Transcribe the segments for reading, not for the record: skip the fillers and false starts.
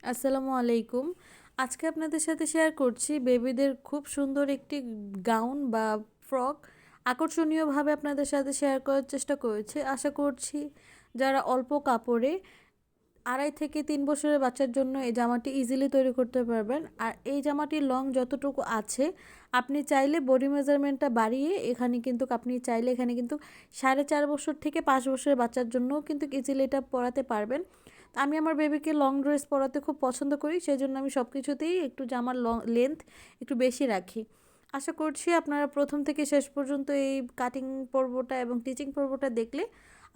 আসসালামু আলাইকুম। আজকে আপনাদের সাথে শেয়ার করছি বেবিদের খুব সুন্দর একটি গাউন বা ফ্রক আকর্ষণীয়ভাবে আপনাদের সাথে শেয়ার করার চেষ্টা করেছি। আশা করছি যারা অল্প কাপড়ে 2.5 থেকে 3 বছরের বাচ্চার জন্য এই জামাটি ইজিলি তৈরি করতে পারবেন। আর এই জামাটির লং যতটুকু আছে আপনি চাইলে বডি মেজারমেন্টটা বাড়িয়ে এখানে কিন্তু 4.5 বছর থেকে 5 বছরের বাচ্চার জন্যও কিন্তু ইজিলি এটা পরাতে পারবেন। আমি আমার বেবিকে লং ড্রেস পরাতে খুব পছন্দ করি, সেজন্য আমি সব কিছুতেই একটু জামার লেন্থ একটু বেশি রাখি। আশা করছি আপনারা প্রথম থেকে শেষ পর্যন্ত এই কাটিং পর্বটা এবং টিচিং পর্বটা দেখলে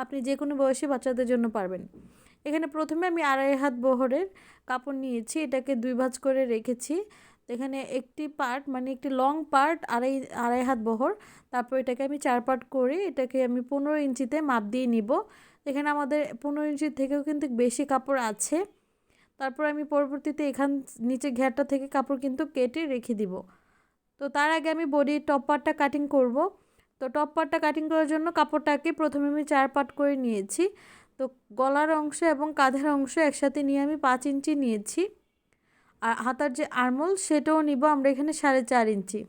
আপনি যে কোনো বয়সী বাচ্চাদের জন্য পারবেন। এখানে প্রথমে আমি 2.5 হাত বহরের কাপড় নিয়েছি, এটাকে 2 ভাঁজ করে রেখেছি। এখানে একটি পার্ট মানে একটি লং পার্ট আড়াই হাত বহর, তারপর এটাকে আমি 4 পার্ট করে এটাকে আমি 15 ইঞ্চিতে মাপ দিয়ে নিব। এখানে আমাদের 15 ইঞ্চির থেকেও কিন্তু বেশি কাপড় আছে। তারপর আমি পরবর্তীতে নিচে ঘেরটা থেকে কাপড় কিন্তু কেটে রেখে দিব। তো তার আগে আমি বডির টপ পার্টটা কাটিং করব। তো টপ পার্টটা কাটিং করার জন্য কাপড়টাকে প্রথমে আমি 4 পার্ট করে নিয়েছি। তো গলার অংশ এবং কাঁধের অংশ একসাথে নিয়ে আমি 5 ইঞ্চি নিয়েছি। আর হাতার যে আরমোল সেটাও নিব আমরা এখানে 4.5 ইঞ্চি।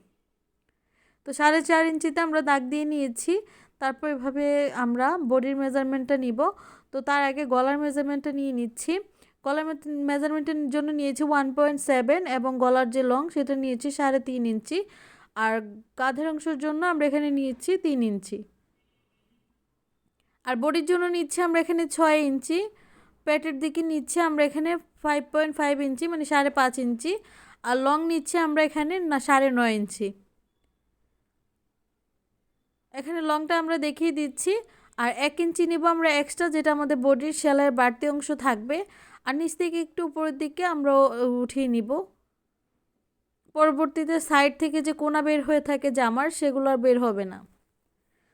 তো 4.5 ইঞ্চিতে আমরা দাগ দিয়ে নিয়েছি। তারপর এভাবে আমরা বডির মেজারমেন্টটা নিব। তো তার আগে গলার মেজারমেন্টটা নিয়ে নিচ্ছি। গলার মেজারমেন্টের জন্য নিয়েছি 1.7 এবং গলার যে লং সেটা নিয়েছি 3.5 ইঞ্চি। আর কাঁধের অংশের জন্য আমরা এখানে নিয়েছি 3 ইঞ্চি। আর বডির জন্য নিচ্ছি আমরা এখানে 6 ইঞ্চি। পেটের দিকে নিচ্ছে আমরা এখানে 5.5 ইঞ্চি মানে 5.5 ইঞ্চি। আর লং নিচ্ছে আমরা এখানে 9.5 ইঞ্চি। এখানে লংটা আমরা দেখিয়ে দিচ্ছি। আর 1 ইঞ্চি নিব আমরা এক্সট্রা, যেটা আমাদের বডির সেলাইয়ের বাড়তি অংশ থাকবে। আর নিচ থেকে একটু উপরের দিকে আমরা উঠিয়ে নিব। পরবর্তীতে সাইড থেকে যে কোনা বের হয়ে থাকে জামার, সেগুলো আর বের হবে না।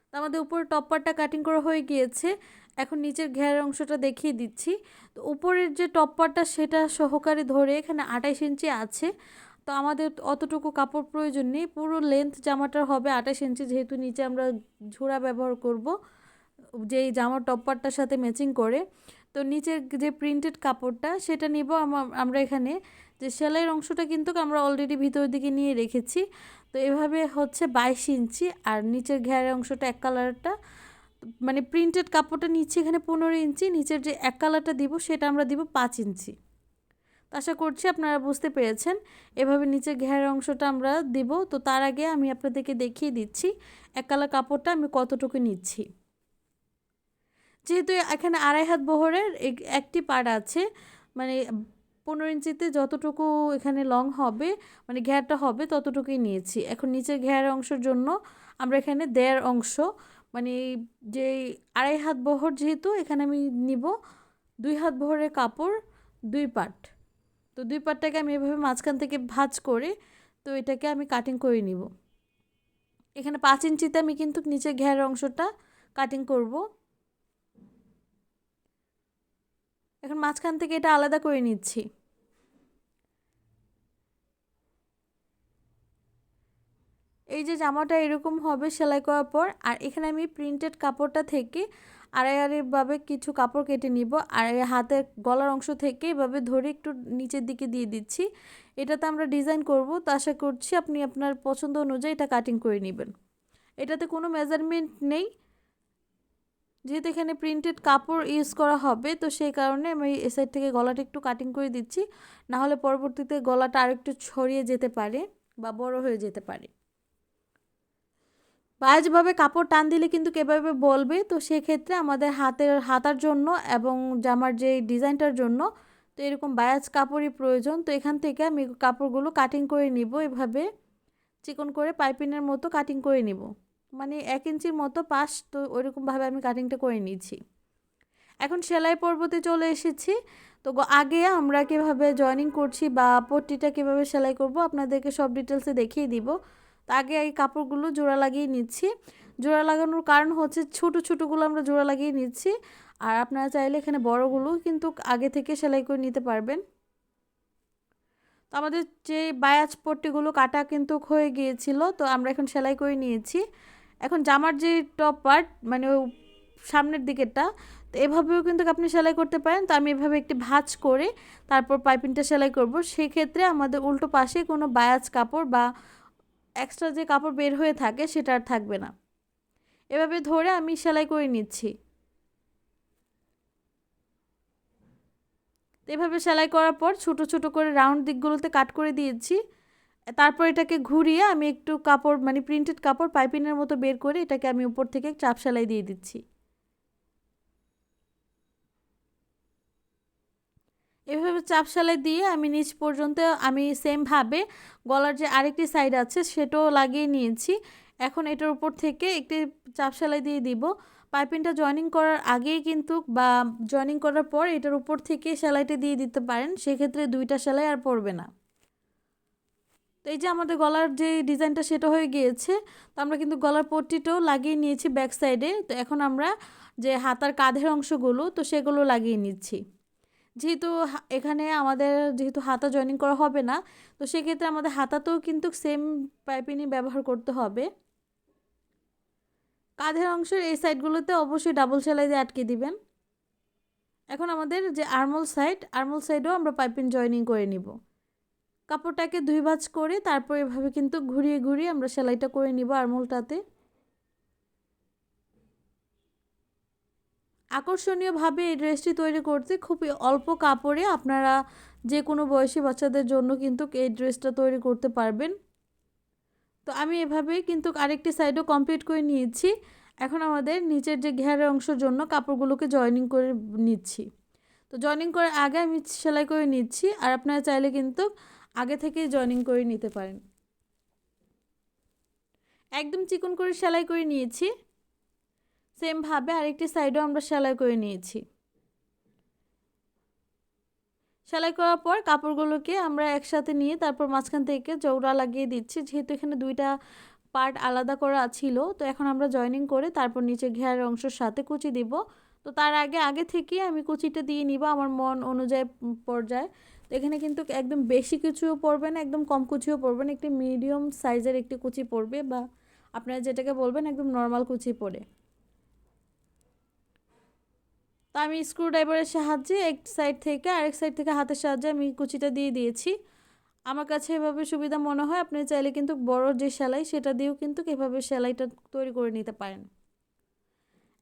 তো আমাদের উপরে টপ পার্টটা কাটিং করা হয়ে গিয়েছে। এখন নিচের ঘেরের অংশটা দেখিয়ে দিচ্ছি। তো উপরের যে টপ পার্টটা সেটা সহকারে ধরে এখানে 28 ইঞ্চি আছে। তো আমাদের অতটুকু কাপড় প্রয়োজন নেই, পুরো লেন্থ জামাটার হবে 28 ইঞ্চি, যেহেতু নিচে আমরা ঝোড়া ব্যবহার করব যেই জামার টপ পার্টটার সাথে ম্যাচিং করে। তো নিচের যে প্রিন্টেড কাপড়টা সেটা নিব আমরা এখানে। যে সেলাইয়ের অংশটা কিন্তু আমরা অলরেডি ভিতরের দিকে নিয়ে রেখেছি। তো এভাবে হচ্ছে 22 ইঞ্চি। আর নিচের ঘেরের অংশটা এক কালারটা মানে প্রিন্টেড কাপড়টা নিচ্ছে এখানে 15 ইঞ্চি, নিচের যে এক কালারটা দিব সেটা আমরা দিব 5 ইঞ্চি। আশা করছি আপনারা বুঝতে পেরেছেন। এভাবে নিচের ঘেরের অংশটা আমরা দিব। তো তার আগে আমি আপনাদেরকে দেখিয়ে দিচ্ছি এক কালার কাপড়টা আমি কতটুকু নিচ্ছি। যেহেতু এখানে 2.5 হাত বহরের একটি পার্ট আছে, মানে 15 ইঞ্চিতে যতটুকু এখানে লং হবে মানে ঘেরটা হবে ততটুকুই নিয়েছি। এখন নিচের ঘেরের অংশের জন্য আমরা এখানে 1.5 অংশ মানে যে 2.5 হাত বহর, যেহেতু এখানে আমি নিব 2 হাত বহরের কাপড় 2 পার্ট। তো 2 পার্টটাকে আমি এভাবে মাঝখান থেকে ভাঁজ করে তো এটাকে আমি কাটিং করে নিব। এখানে 5 ইঞ্চিতে আমি কিন্তু নিচের ঘেরের অংশটা কাটিং করব। এখন মাঝখান থেকে এটা আলাদা করে নিচ্ছি। এই যে জামাটা এরকম হবে সেলাই করার পর। আর এখানে আমি প্রিন্টেড কাপড়টা থেকে আড়াআড়িভাবে কিছু কাপড় কেটে নিব। আর হাতের গলার অংশ থেকে এভাবে ধরে একটু নিচের দিকে দিয়ে দিচ্ছি। এটাতে আমরা ডিজাইন করব। তো আশা করছি আপনি আপনার পছন্দ অনুযায়ী এটা কাটিং করে নেবেন। এটাতে কোনো মেজারমেন্ট নেই, যেহেতু এখানে প্রিন্টেড কাপড় ইউজ করা হবে। তো সেই কারণে আমি এ সাইড থেকে গলাটা একটু কাটিং করে দিচ্ছি, না হলে পরবর্তীতে গলাটা আরেকটু ছড়িয়ে যেতে পারে বা বড় হয়ে যেতে পারে। বাজেভাবে কাপড় টান দিলে কিন্তু এভাবে বলবে। তো সেক্ষেত্রে আমাদের হাতার জন্য এবং জামার যে ডিজাইনটার জন্য তো এরকম বায়াজ কাপড়ই প্রয়োজন। তো এখান থেকে আমি কাপড়গুলো কাটিং করে নিব, এভাবে চিকন করে পাইপিনের মতো কাটিং করে নিব। মানে 1 ইঞ্চির মতো পাশ, তো ওইরকমভাবে আমি কাটিংটা করে নিয়েছি। এখন সেলাই পর্বতে চলে এসেছি। তো আগে আমরা কীভাবে জয়েনিং করছি বা পট্টিটা কীভাবে সেলাই করব আপনাদেরকে সব ডিটেলসে দেখিয়ে দিব। তো আগে এই কাপড়গুলো জোড়া লাগিয়ে নিচ্ছি। জোড়া লাগানোর কারণ হচ্ছে ছোটো ছোটোগুলো আমরা জোড়া লাগিয়ে নিচ্ছি। আর আপনারা চাইলে এখানে বড়গুলো কিন্তু আগে থেকে সেলাই করে নিতে পারবেন। তো আমাদের যে বায়াজ পট্টিগুলো কাটা কিন্তু হয়ে গিয়েছিল, তো আমরা এখন সেলাই করে নিয়েছি। এখন জামার যে টপ পার্ট মানে সামনের দিকেরটা। তো এভাবেও কিন্তু আপনি সেলাই করতে পারেন। তো আমি এভাবে একটি ভাঁজ করে তারপর পাইপিংটা সেলাই করব। সেক্ষেত্রে আমাদের উল্টো পাশে কোনো বায়াজ কাপড় বা এক্সট্রা যে কাপড় বের হয়ে থাকে সেটা আর থাকবে না। এভাবে ধরে আমি সেলাই করে নিচ্ছি। তো এভাবে সেলাই করার পর ছোট ছোট করে রাউন্ড দিকগুলোতে কাট করে দিয়েছি। তারপর এটাকে ঘুরিয়ে আমি একটু কাপড় মানে প্রিন্টেড কাপড় পাইপিংয়ের মতো বের করে এটাকে আমি উপর থেকে চাপ সেলাই দিয়ে দিচ্ছি। এভাবে চাপ সেলাই দিয়ে আমি নিচ পর্যন্ত আমি সেমভাবে গলার যে আরেকটি সাইড আছে সেটাও লাগিয়ে নিয়েছি। এখন এটার উপর থেকে একটি চাপ সেলাই দিয়ে দিব। পাইপিংটা জয়েনিং করার আগেই কিন্তু বা জয়েনিং করার পর এটার উপর থেকে সেলাইটা দিয়ে দিতে পারেন, সেক্ষেত্রে দুইটা সেলাই আর পড়বে না। তো এই যে আমাদের গলার যে ডিজাইনটা সেটা হয়ে গিয়েছে। তো আমরা কিন্তু গলার পট্টিটাও লাগিয়ে নিয়েছি ব্যাক সাইডে। তো এখন আমরা যে হাতার কাঁধের অংশগুলো তো সেগুলো লাগিয়ে নিচ্ছি। যেহেতু এখানে আমাদের যেহেতু হাতা জয়েনিং করা হবে না, তো সেক্ষেত্রে আমাদের হাতাতেও কিন্তু সেম পাইপিংই ব্যবহার করতে হবে। কাঁধের অংশের এই সাইডগুলোতে অবশ্যই ডাবল সেলাই দিয়ে আটকে দিবেন। এখন আমাদের যে আর্মল সাইডেও আমরা পাইপিং জয়েনিং করে নিব। কাপড়টাকে 2 ভাঁজ করে তারপর এভাবে কিন্তু ঘুরিয়ে ঘুরিয়ে আমরা সেলাইটা করে নিব আর্মলটাতে। আকর্ষণীয়ভাবে এই ড্রেসটি তৈরি করতে খুবই অল্প কাপড়ে আপনারা যে কোনো বয়সী বাচ্চাদের জন্য কিন্তু এই ড্রেসটা তৈরি করতে পারবেন। তো আমি এভাবে কিন্তু আরেকটি সাইডও কমপ্লিট করে নিয়েছি। এখন আমাদের নিচের যে ঘেরের অংশের জন্য কাপড়গুলোকে জয়েনিং করে নিচ্ছি। তো জয়েনিং করার আগে আমি সেলাই করে নিচ্ছি, আর আপনারা চাইলে কিন্তু আগে থেকেই জয়েনিং করে নিতে পারেন। একদম চিকন করে সেলাই করে নিয়েছি। সেমভাবে আরেকটি সাইডও আমরা সেলাই করে নিয়েছি। সেলাই করার পর কাপড়গুলোকে আমরা একসাথে নিয়ে তারপর মাঝখান থেকে চৌড়া লাগিয়ে দিচ্ছি, যেহেতু এখানে দুইটা পার্ট আলাদা করা ছিল। তো এখন আমরা জয়েনিং করে তারপর নিচে ঘেরের অংশের সাথে কুচি দিব। তো তার আগে থেকেই আমি কুচিটা দিয়ে নিব আমার মন অনুযায়ী পর্যায়ে। তো এখানে কিন্তু একদম বেশি কুচিও পড়বে না, একদম কম কুচিও পড়বে না, একটি মিডিয়াম সাইজের একটি কুচি পড়বে, বা আপনারা যেটাকে বলবেন একদম নর্মাল কুচি পড়ে। তো আমি স্ক্রুড্রাইভারের সাহায্যে এক সাইড থেকে আরেক সাইড থেকে হাতের সাহায্যে আমি কুচিটা দিয়ে দিয়েছি। আমার কাছে এভাবে সুবিধা মনে হয়। আপনি চাইলে কিন্তু বড় যে সেলাই সেটা দিয়েও কিন্তু এভাবে সেলাইটা তৈরি করে নিতে পারেন।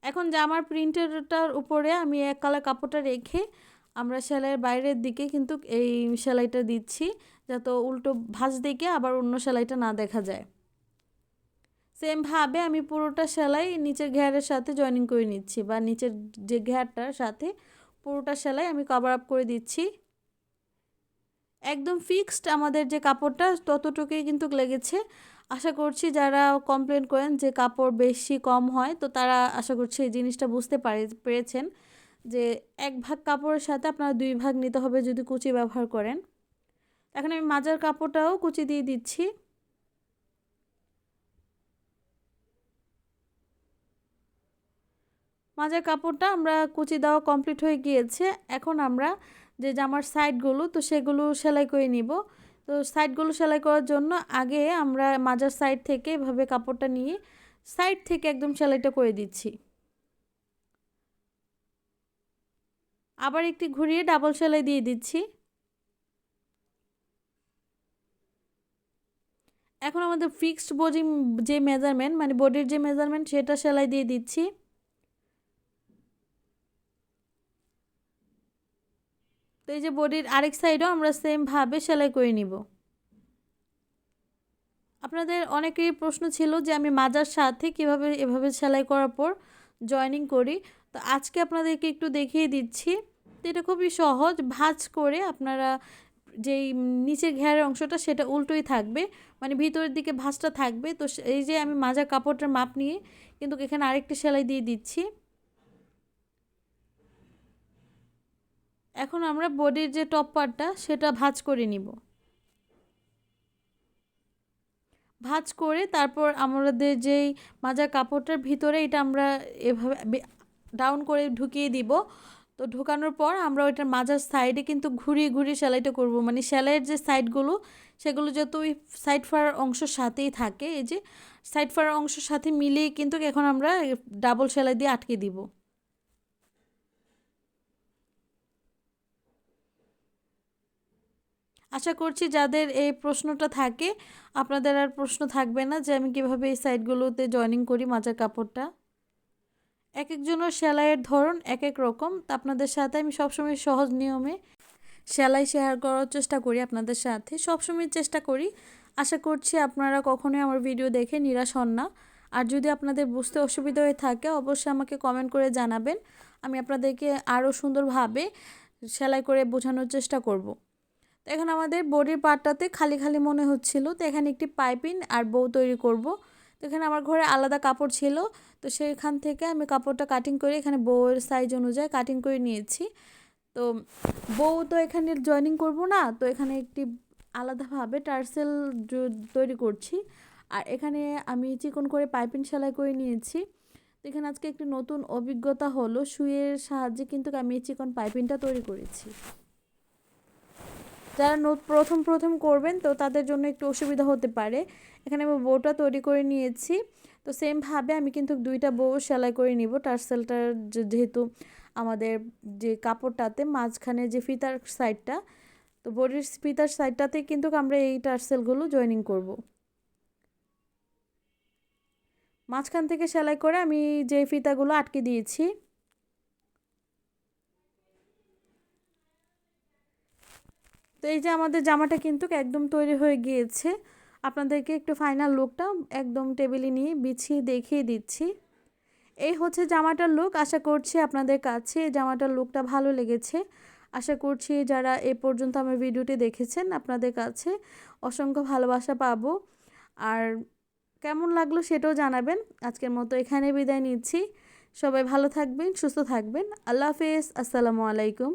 এখন জামার প্রিন্টেরটার উপরে আমি এক কালার কাপড়টা রেখে আমরা সেলাইয়ের বাইরের দিকে কিন্তু এই সেলাইটা দিচ্ছি, যাতে উল্টো ভাঁজ দিকে আবার অন্য সেলাইটা না দেখা যায়। সেমভাবে আমি পুরোটা সেলাই নিচের ঘেরের সাথে জয়েনিং করে নিচ্ছি, বা নিচের যে ঘেরটার সাথে পুরোটা সেলাই আমি কভার আপ করে দিচ্ছি। একদম ফিক্সড আমাদের যে কাপড়টা ততটুকুই কিন্তু লেগেছে। আশা করছি যারা কমপ্লেন করেন যে কাপড় বেশি কম হয়, তো তারা আশা করছি এই জিনিসটা বুঝতে পেরেছেন যে 1 ভাগ কাপড়ের সাথে আপনারা 2 ভাগ নিতে হবে যদি কুচি ব্যবহার করেন। এখন আমি মাজার কাপড়টাও কুচি দিয়ে দিচ্ছি। মাজার কাপড়টা আমরা কুচি দেওয়া কমপ্লিট হয়ে গিয়েছে। এখন আমরা যে জামার সাইডগুলো তো সেগুলো সেলাই করে নিব। তো সাইডগুলো সেলাই করার জন্য আগে আমরা মাজার সাইড থেকে এভাবে কাপড়টা নিয়ে সাইড থেকে একদম সেলাইটা করে দিচ্ছি। আবার একটি ঘুরিয়ে ডাবল সেলাই দিয়ে দিচ্ছি। এখন আমাদের ফিক্সড বডি যে মেজারমেন্ট মানে বডির যে মেজারমেন্ট সেটা সেলাই দিয়ে দিচ্ছি। তো এই যে বডির আরেক সাইডও আমরা সেমভাবে সেলাই করে নিব। আপনাদের অনেকেরই প্রশ্ন ছিল যে আমি মাজার সাথে কিভাবে এভাবে সেলাই করার পর জয়েনিং করি। তো আজকে আপনাদেরকে একটু দেখিয়ে দিচ্ছি। তো এটা খুবই সহজ। ভাঁজ করে আপনারা যেই নিচের ঘেরের অংশটা সেটা উল্টোই থাকবে, মানে ভিতরের দিকে ভাঁজটা থাকবে। তো এই যে আমি মাজার কাপড়টার মাপ নিয়ে কিন্তু এখানে আরেকটি সেলাই দিয়ে দিচ্ছি। এখন আমরা বডির যে টপ পার্টটা সেটা ভাঁজ করে নিব। ভাঁজ করে তারপর আমাদের যেই মাজার কাপড়টার ভিতরে এটা আমরা এভাবে ডাউন করে ঢুকিয়ে দিব। তো ঢোকানোর পর আমরা ওইটার মাঝার সাইডে কিন্তু ঘুরিয়ে ঘুরিয়ে সেলাইটা করব, মানে সেলাইয়ের যে সাইডগুলো সেগুলো যত ওই সাইড ফাড়ার অংশের সাথেই থাকে, এই যে সাইড ফাড়ার অংশের সাথে মিলিয়ে কিন্তু এখন আমরা ডাবল সেলাই দিয়ে আটকে দিব। আশা করছি যাদের এই প্রশ্নটা থাকে আপনাদের আর প্রশ্ন থাকবে না যে আমি কিভাবে এই সাইডগুলোতে জয়েনিং করি মাঝার কাপড়টা। এক একজনের সেলাইয়ের ধরন এক এক রকম, তা আপনাদের সাথে আমি সবসময় সহজ নিয়মে সেলাই শেয়ার করার চেষ্টা করি, আপনাদের সাথে সবসময় চেষ্টা করি। আশা করছি আপনারা কখনোই আমার ভিডিও দেখে নিরাশ হন না। আর যদি আপনাদের বুঝতে অসুবিধা হয়ে থাকে অবশ্যই আমাকে কমেন্ট করে জানাবেন, আমি আপনাদেরকে আরও সুন্দরভাবে সেলাই করে বোঝানোর চেষ্টা করব। তো এখন আমাদের বডির পার্টটাতে খালি খালি মনে হচ্ছিল, তো এখানে একটি পাইপিং আর বউ তৈরি করব। তো এখানে আমার ঘরে আলাদা কাপড় ছিল, তো সেখান থেকে আমি কাপড়টা কাটিং করে এখানে বউয়ের সাইজ অনুযায়ী কাটিং করে নিয়েছি। তো বউ তো এখানে জয়েনিং করব না, তো এখানে একটি আলাদাভাবে টার্সেল তৈরি করছি। আর এখানে আমি চিকন করে পাইপিং সেলাই করে নিয়েছি। তো এখানে আজকে একটি নতুন অভিজ্ঞতা হলো, সুইয়ের সাহায্যে কিন্তু আমি চিকন পাইপিংটা তৈরি করেছি। যারা প্রথম প্রথম করবেন তো তাদের জন্য একটু অসুবিধা হতে পারে। এখানে আমি বউটা তৈরি করে নিয়েছি। তো সেমভাবে আমি কিন্তু দুইটা বউ সেলাই করে নিব। টার্সেলটার যেহেতু আমাদের যে কাপড়টাতে মাঝখানে যে ফিতার সাইডটা, তো বডির ফিতার সাইডটাতে কিন্তু আমরা এই টার্সেলগুলো জয়েনিং করব। মাঝখান থেকে সেলাই করে আমি যে ফিতাগুলো আটকে দিয়েছি। তো এই যে আমাদের জামাটা কিন্তু একদম তৈরি হয়ে গিয়েছে। আপনাদেরকে একটু ফাইনাল লুকটা একদম টেবিলে নিয়ে বিছিয়ে দেখিয়ে দিচ্ছি। এই হচ্ছে জামাটার লুক। আশা করছি আপনাদের কাছে জামাটার লুকটা ভালো লেগেছে। আশা করছি যারা এ পর্যন্ত আমার ভিডিওটি দেখেছেন আপনাদের কাছে অসংখ্য ভালোবাসা পাবো। আর কেমন লাগলো সেটাও জানাবেন। আজকের মতো এখানে বিদায় নিচ্ছি। সবাই ভালো থাকবেন, সুস্থ থাকবেন। আল্লাহ হাফেজ, আসসালামু আলাইকুম।